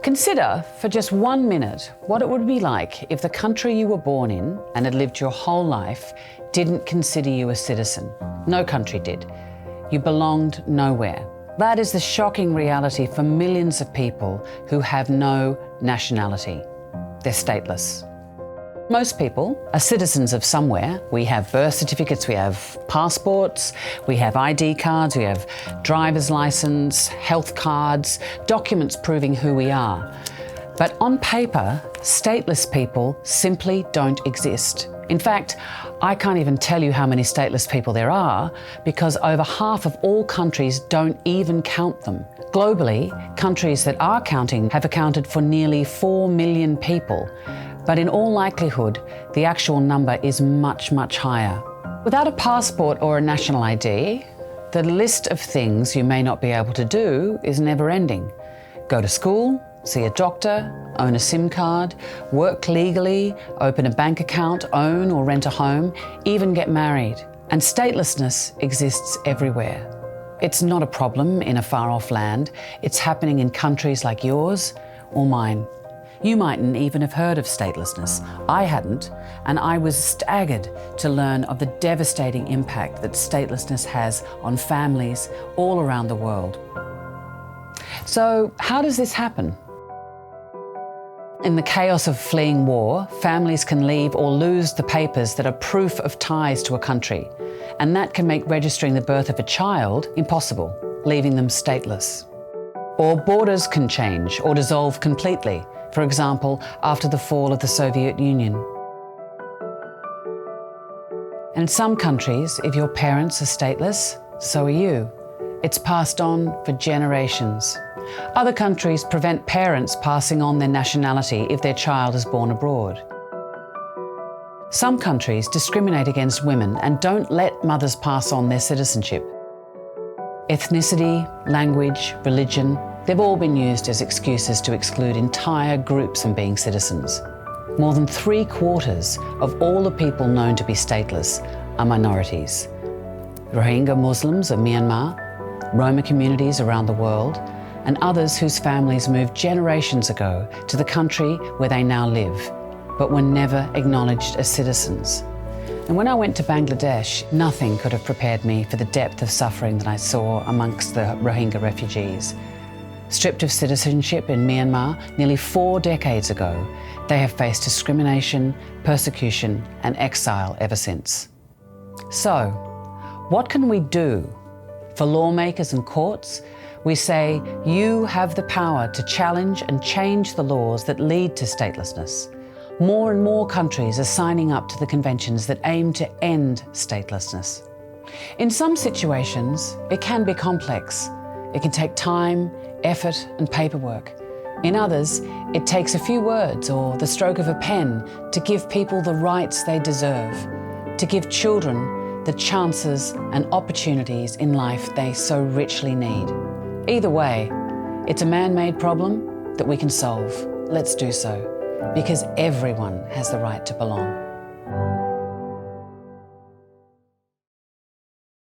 Consider for just 1 minute what it would be like if the country you were born in and had lived your whole life didn't consider you a citizen. No country did. You belonged nowhere. That is the shocking reality for millions of people who have no nationality. They're stateless. Most people are citizens of somewhere. We have birth certificates, we have passports, we have ID cards, we have driver's license, health cards, documents proving who we are. But on paper, stateless people simply don't exist. In fact, I can't even tell you how many stateless people there are because over half of all countries don't even count them. Globally, countries that are counting have accounted for nearly 4 million people. But in all likelihood, the actual number is much, much higher. Without a passport or a national ID, the list of things you may not be able to do is never ending. Go to school, see a doctor, own a SIM card, work legally, open a bank account, own or rent a home, even get married. And statelessness exists everywhere. It's not a problem in a far-off land. It's happening in countries like yours or mine. You mightn't even have heard of statelessness. I hadn't, and I was staggered to learn of the devastating impact that statelessness has on families all around the world. So, how does this happen? In the chaos of fleeing war, families can leave or lose the papers that are proof of ties to a country, and that can make registering the birth of a child impossible, leaving them stateless. Or borders can change or dissolve completely. For example, after the fall of the Soviet Union. And in some countries, if your parents are stateless, so are you. It's passed on for generations. Other countries prevent parents passing on their nationality if their child is born abroad. Some countries discriminate against women and don't let mothers pass on their citizenship. Ethnicity, language, religion, they've all been used as excuses to exclude entire groups from being citizens. More than 3/4 of all the people known to be stateless are minorities. Rohingya Muslims of Myanmar, Roma communities around the world, and others whose families moved generations ago to the country where they now live, but were never acknowledged as citizens. And when I went to Bangladesh, nothing could have prepared me for the depth of suffering that I saw amongst the Rohingya refugees. Stripped of citizenship in Myanmar nearly 4 decades ago, they have faced discrimination, persecution, and exile ever since. So, what can we do? For lawmakers and courts, we say you have the power to challenge and change the laws that lead to statelessness. More and more countries are signing up to the conventions that aim to end statelessness. In some situations, it can be complex. It can take time, effort, and paperwork. In others, it takes a few words or the stroke of a pen to give people the rights they deserve, to give children the chances and opportunities in life they so richly need. Either way, it's a man-made problem that we can solve. Let's do so, because everyone has the right to belong.